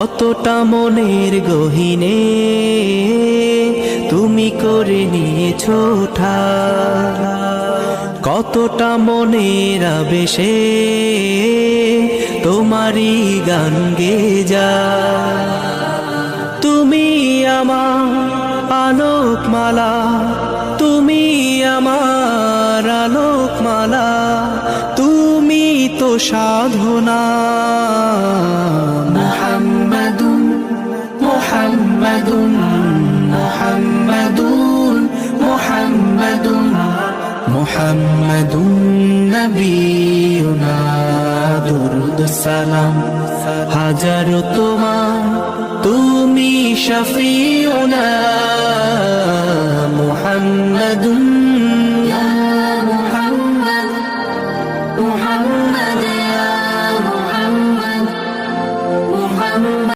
কতটা মনের গহীনে তুমি করে নিয়েছো ঠাই, কতটা মনের আবেশে তোমারই গান গেয়ে যায়। তুমি আমার আলোকমালা, তুমি আমার আলোকমালা, তুমি তো সাধনা। মুহাম্মাদুন মুহাম্মাদুন মুহাম্মাদুন মুহাম্মাদুন মুহাম্মাদুন নবিয়ুনা, দুরুদ সালাম হাজারো তোমার, তুমি শফিউনা।